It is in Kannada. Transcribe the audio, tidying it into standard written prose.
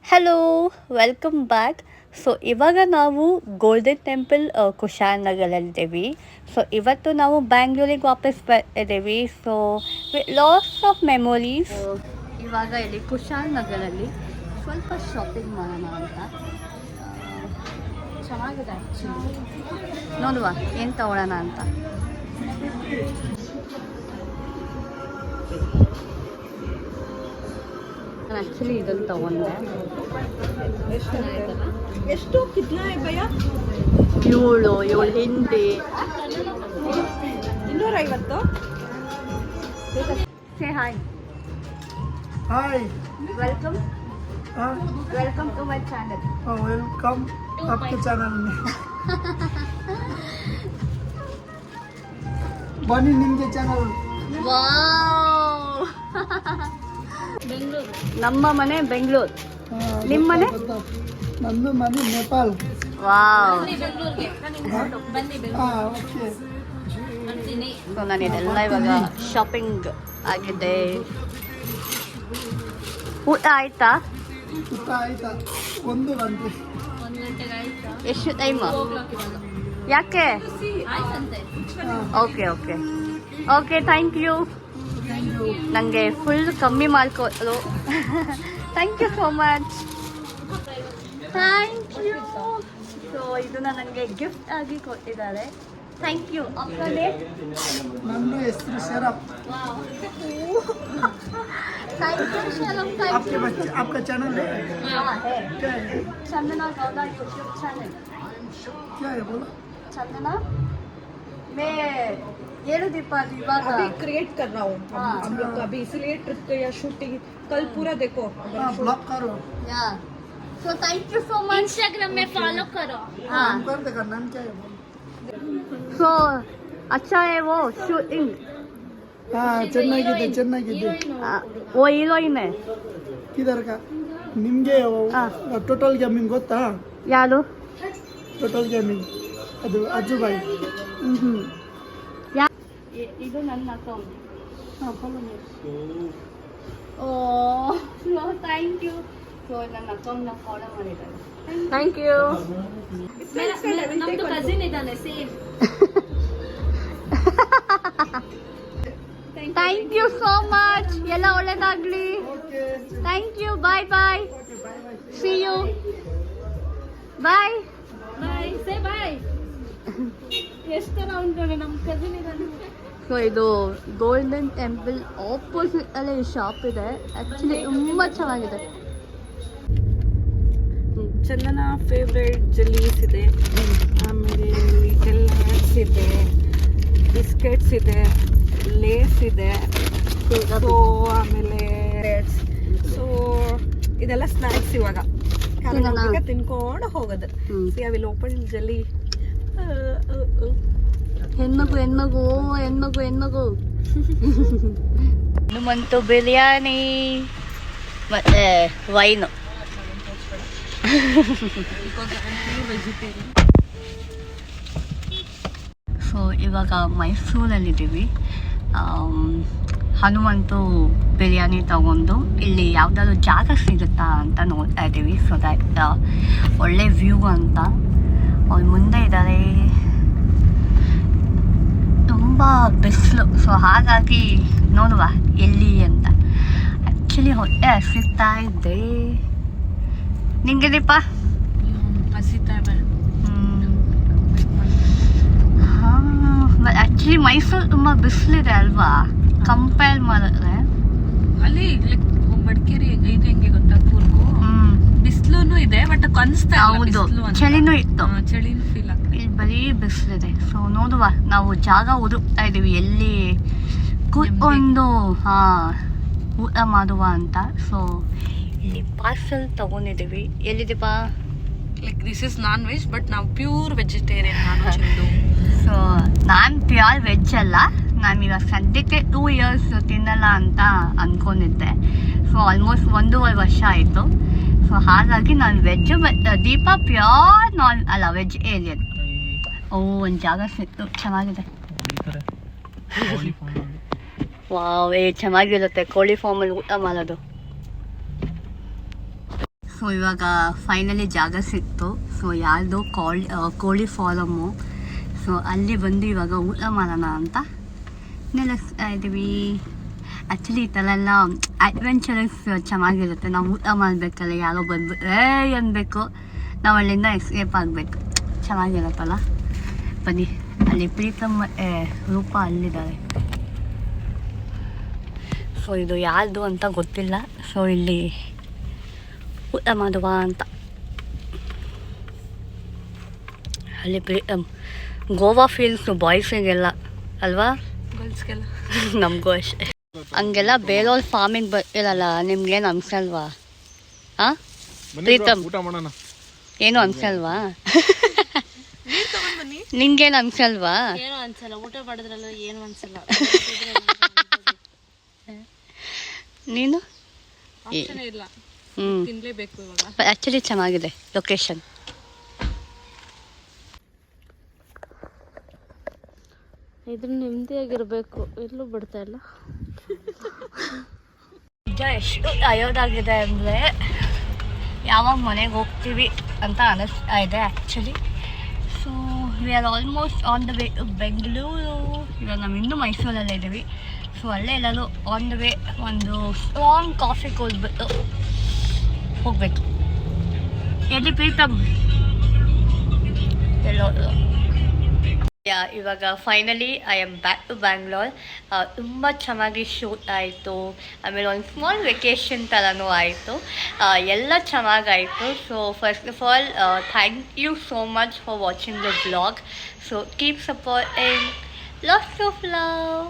Hello, welcome back. ಸೊ ಇವಾಗ ನಾವು ಗೋಲ್ಡನ್ ಟೆಂಪಲ್ ಕುಶಾಲನಗರಲ್ಲಿದ್ದೀವಿ. ಸೊ ಇವತ್ತು ನಾವು ಬ್ಯಾಂಗ್ಳೂರಿಗೆ ವಾಪಸ್ ಇದ್ದೀವಿ. So loss of memories. ಇವಾಗ ಇಲ್ಲಿ ಕುಶಾಲನಗರಲ್ಲಿ ಸ್ವಲ್ಪ ಶಾಪಿಂಗ್ ಮಾಡೋಣ ಅಂತ. ಚೆನ್ನಾಗಿದೆ ಆ್ಯಕ್ಚುಲಿ. ನೋಡುವ ಏನು ತಗೊಳ್ಳೋಣ ಅಂತ. ನಾನು ಆ್ಯಕ್ಚುಲಿ ಇದನ್ನು ತಗೊಂಡೆ. ಎಷ್ಟು ಕಿತ್ನಾ ಹೈ ಭಯ್ಯ? ಏಳು ಹಿಂಡಿ 250. Say hi. हाय ವೆಲ್ಕಮ್ हाँ welcome to my channel. Welcome आपके चैनल में बनी निम्गे चैनल ವಾವ್. ನಮ್ಮ ಮನೆ ಬೆಂಗಳೂರು, ನಿಮ್ಮ ಮನೆ? ನಂದು ಮನೆ ನೇಪಾಲ್. ವಾವ್. ಓಕೆ. ಸೊ ನಾನು ಇದೆಲ್ಲ ಇವಾಗ ಶಾಪಿಂಗ್ ಆಗಿದೆ. ಊಟ ಆಯ್ತಾ? ಊಟ ಆಯ್ತಾ? 1 ಗಂಟೆ. ಎಷ್ಟು ಟೈಮ್? ಯಾಕೆ? Okay okay okay, thank you. ನನಗೆ ಫುಲ್ ಕಮ್ಮಿ ಮಾಡ್ಕೊಳು. Thank you so much. Thank you. So ಇದನ್ನ ನನಗೆ ಗಿಫ್ಟ್ ಆಗಿ ಕೊಟ್ಟಿದ್ದಾರೆ. Thank you. ಅಪ್ಪನೇ ನಂದು ಹೆಸರು Sharaf. Thank you Sharam. Thank you. आपका चैनल है? हाँ है. क्या है? Chandana Gowda YouTube channel. क्या है बोलो? चंदना मैं येलो दीपावली इवाग अभी क्रिएट कर रहा हूँ हाँ। हम लोग का अभी, इसलिए ट्रिप या शूटिंग कल पूरा देखो. ब्लॉग करो. या so thank you so much. Instagram में फॉलो करो. हाँ नाम कर देगा. नाम क्या है बोलो? सो अच्छा है वो शूटिंग. ಚೆನ್ನಾಗಿದೆ ಚೆನ್ನಾಗಿದೆ. वो हीरोइन है. किधर का? ನಿಮಗೆ ಟೋಟಲ್ ಗೇಮಿಂಗ್ ಗೊತ್ತಾ? ಯಾರು? ಟೋಟಲ್ ಗೇಮಿಂಗ್ ಅದು ಅಜ್ಜು ಬಾಯಿ. ಇದು ನನ್ನ account. Oh thank you. So ನನ್ನ ಅಕೌಂಟ್ನ ಫಾಲೋ ಮಾಡಿದ್ದಾರೆ. Thank you. ನಮ್ದು ಕಸಿನ್ ಇದ್ದಾನೆ same. Thank you so much. ಎಲ್ಲ ಒಳ್ಳೇದಾಗ್ಲಿ. Thank you. Bye bye. See you. Bye bye say bye. ಎಷ್ಟು ತರ ಉಂಟು ನಮ್ಮ ಕಸಿನ್ ಇದ್ದಾನೆ. ಸೊ ಇದು ಗೋಲ್ಡನ್ ಟೆಂಪಲ್ ಆಪೋಸಿಟ್ ಅಲ್ಲೇ ಈ ಶಾಪ್ ಇದೆ. ಆ್ಯಕ್ಚುಲಿ ತುಂಬ ಚೆನ್ನಾಗಿದೆ. ಚಂದನ ಫೇವ್ರೆಟ್ ಜೆಲ್ಲೀಸ್ ಇದೆ, ಆಮೇಲೆ ಲಿಟಲ್ ಹ್ಯಾಟ್ಸ್ ಇದೆ, ಬಿಸ್ಕೆಟ್ಸ್ ಇದೆ, ಲೇಸ್ ಇದೆ, ಸೊ ಆಮೇಲೆ ಸೊ ಇದೆಲ್ಲ ಸ್ನ್ಯಾಕ್ಸ್ ಇವಾಗ ತಿನ್ಕೊಂಡು ಹೋಗೋದು. See I will open jelly. ಹೆಣ್ಮಗು ಹೆಣ್ಮಗು ಹೆಣ್ಮಗು ಹೆಣ್ಮಗು. ಹನುಮಂತು ಬಿರಿಯಾನಿ ಮತ್ತೆ ವೈನು. ಸೊ ಇವಾಗ ಮೈಸೂರಲ್ಲಿದ್ದೀವಿ. ಹನುಮಂತು ಬಿರಿಯಾನಿ ತಗೊಂಡು ಇಲ್ಲಿ ಯಾವುದಾದ್ರು ಜಾಗ ಸಿಗುತ್ತಾ ಅಂತ ನೋಡ್ತಾ ಇದ್ದೀವಿ. ಸೊ ದ್ಯಾಟ್ ಒಳ್ಳೆ ವ್ಯೂ ಅಂತ. ಅವ್ರು ಮುಂದೆ ಇದ್ದಾರೆ. ತುಂಬ ಬಿಸಿಲು. ಸೊ ಹಾಗಾಗಿ ನೋಡುವ ಎಲ್ಲಿ ಅಂತ. ಆ್ಯಕ್ಚುಲಿ ಹೊಟ್ಟೆ ಹಸಿತಾ ಇದೆ. ನಿಂಗೆ ದೀಪ? ಹಾಂ, ಬಟ್ ಆ್ಯಕ್ಚುಲಿ ಮೈಸೂರು ತುಂಬ ಬಿಸಿಲಿದೆ ಅಲ್ವಾ ಕಂಪೇರ್ ಮಾಡಿದ್ರೆ? ಅಲ್ಲಿ ಮಡಿಕೇರಿ ಇದು ಹೆಂಗೆ ಗೊತ್ತಾ, ಕೂರ್ಗು ಬಿಸಿಲು ಇದೆ ಬಟ್ ಕನ್ಸ್ತಾ ಹೌದು, ಚಳಿನೂ ಇತ್ತು. ಚಳಿನೂ ಫೀಲ್ ಆಗ್ತದೆ. ಇಲ್ಲಿ ಬರೀ ಬಿಸಿಲಿದೆ. ಸೊ ನೋಡುವ, ನಾವು ಜಾಗ ಹುಡುಕ್ತಾ ಇದ್ದೀವಿ ಎಲ್ಲಿ ಕೂತ್ಕೊಂಡು ಊಟ ಮಾಡುವ ಅಂತ. ಸೊ ಇಲ್ಲಿ ಪಾರ್ಸಲ್ ತಗೊಂಡಿದ್ದೀವಿ. ಎಲ್ಲಿದೀಪ? Like this is non veg but ನಾವು ಪ್ಯೂರ್ ವೆಜಿಟೇರಿಯನ್. ನಾನು ಚೆಂದು ಸೊ ನಾನು ಪ್ಯೂರ್ ವೆಜ್ ಅಲ್ಲ. ನಾನೀಗ ಸದ್ಯಕ್ಕೆ 2 ಇಯರ್ಸ್ ತಿನ್ನಲ್ಲ ಅಂತ ಅಂದ್ಕೊಂಡಿದ್ದೆ. ಸೊ ಆಲ್ಮೋಸ್ಟ್ 1.5 ವರ್ಷ ಆಯಿತು. ಸೊ ಹಾಗಾಗಿ ನಾನು veg. But Deepa pure vegetarian. Oh, ಒಂದು ಜಾಗ ಸಿಕ್ತು, ಚೆನ್ನಾಗಿದೆ. ವಾವ್, ಚೆನ್ನಾಗಿರುತ್ತೆ ಕೋಳಿ ಫಾರ್ಮಲ್ಲಿ ಊಟ ಮಾಡೋದು. ಸೊ ಇವಾಗ ಫೈನಲಿ ಜಾಗ ಸಿಕ್ತು. ಸೊ ಯಾರ್ದು ಕೋಳಿ ಫಾರಮ್ಮು. ಸೊ ಅಲ್ಲಿ ಬಂದು ಇವಾಗ ಊಟ ಮಾಡೋಣ ಅಂತ ನೆಲೆಸ್ತಾ ಇದ್ದೀವಿ. ಆ್ಯಕ್ಚುಲಿ ಈ ಥರ ಎಲ್ಲ ಅಡ್ವೆಂಚರಸ್ ಚೆನ್ನಾಗಿರುತ್ತೆ. ನಾವು ಊಟ ಮಾಡಬೇಕಲ್ಲ, ಯಾರೋ ಬಂದ್ಬಿಟ್ಟು ಅನ್ಬೇಕು, ನಾವು ಅಲ್ಲಿಂದ ಎಸ್ಕೇಪ್ ಆಗಬೇಕು. ಚೆನ್ನಾಗಿರುತ್ತಲ್ಲ. ಬನ್ನಿ, ಅಲ್ಲಿ ಪ್ರೀತಮ್ ರೂಪ ಅಲ್ಲಿದ್ದಾರೆ. ಸೊ ಇದು ಯಾರ್ದು ಅಂತ ಗೊತ್ತಿಲ್ಲ. ಸೊ ಇಲ್ಲಿ ಊಟ ಮಾಡುವ ಅಂತ. ಅಲ್ಲಿ ಪ್ರೀತಮ್. ಗೋವಾ ಫೀಲ್ಸು ಬಾಯ್ಸಿಗೆಲ್ಲ ಅಲ್ವಾ, ಗರ್ಲ್ಸ್ಗೆಲ್ಲ. ನಮಗೂ ಅಷ್ಟೇ. ಹಂಗೆಲ್ಲ ಬೇರೆಯವ್ರ ಫಾರ್ಮಿಗೆ ಬರ್ತಿರಲ್ಲ, ನಿಮ್ಗೇನು ಅನ್ಸಲ್ವಾ? ಹಾಂ ಪ್ರೀತಮ್, ಊಟ ಮಾಡೋಣ. ಏನು ಅನ್ಸಲ್ವಾ? ನಿಂಗೇನು ಅನ್ಸಲ್ವಾ? ಏನು ಅನ್ಸಲ್ಲ, ಊಟ ಮಾಡಿದ್ರಲ್ಲ ಏನು ಅನ್ಸಲ್ಲ. ನೀನು? ಆಪ್ಷನ್ ಇಲ್ಲ, ಹ್ಞೂ, ತಿನ್ಲೇಬೇಕು ಇವಾಗ. ಆ್ಯಕ್ಚುಲಿ ಚೆನ್ನಾಗಿದೆ ಲೊಕೇಶನ್. ಇದ್ರ ನೆಮ್ಮದಿಯಾಗಿರ್ಬೇಕು, ಎಲ್ಲೂ ಬಿಡ್ತಾ ಇಲ್ಲ. ನಿಜ ಎಷ್ಟು ಟಯರ್ಡಾಗಿದೆ ಅಂದರೆ ಯಾವಾಗ ಮನೆಗೆ ಹೋಗ್ತೀವಿ ಅಂತ ಅನ್ನಿಸ್ತಾ ಇದೆ actually. So we are almost on the way to Bengaluru. ಇವಾಗ ನಾವು ಇನ್ನೂ ಮೈಸೂರಲ್ಲೇ ಇದ್ದೀವಿ. ಸೊ ಅಲ್ಲೇ ಎಲ್ಲರೂ ಆನ್ ದ ವೇ ಒಂದು ಸ್ಟ್ರಾಂಗ್ ಕಾಫಿ ಕುಡಿದ್ಬಿಟ್ಟು ಹೋಗಬೇಕು. ಎಲ್ಲಿ ಪ್ರೀತಮ್? ಎಲ್ಲೋ ಇವಾಗ finally I am back to Bangalore. ತುಂಬ ಚೆನ್ನಾಗಿ ಶೂಟ್ ಆಯಿತು. ಆಮೇಲೆ ಒಂದು ಸ್ಮಾಲ್ ವೆಕೇಷನ್ ಥರನೂ ಆಯಿತು. ಎಲ್ಲ ಚೆನ್ನಾಗಾಯಿತು. So first of all thank you so much for watching the vlog. So keep supporting. Lots of love.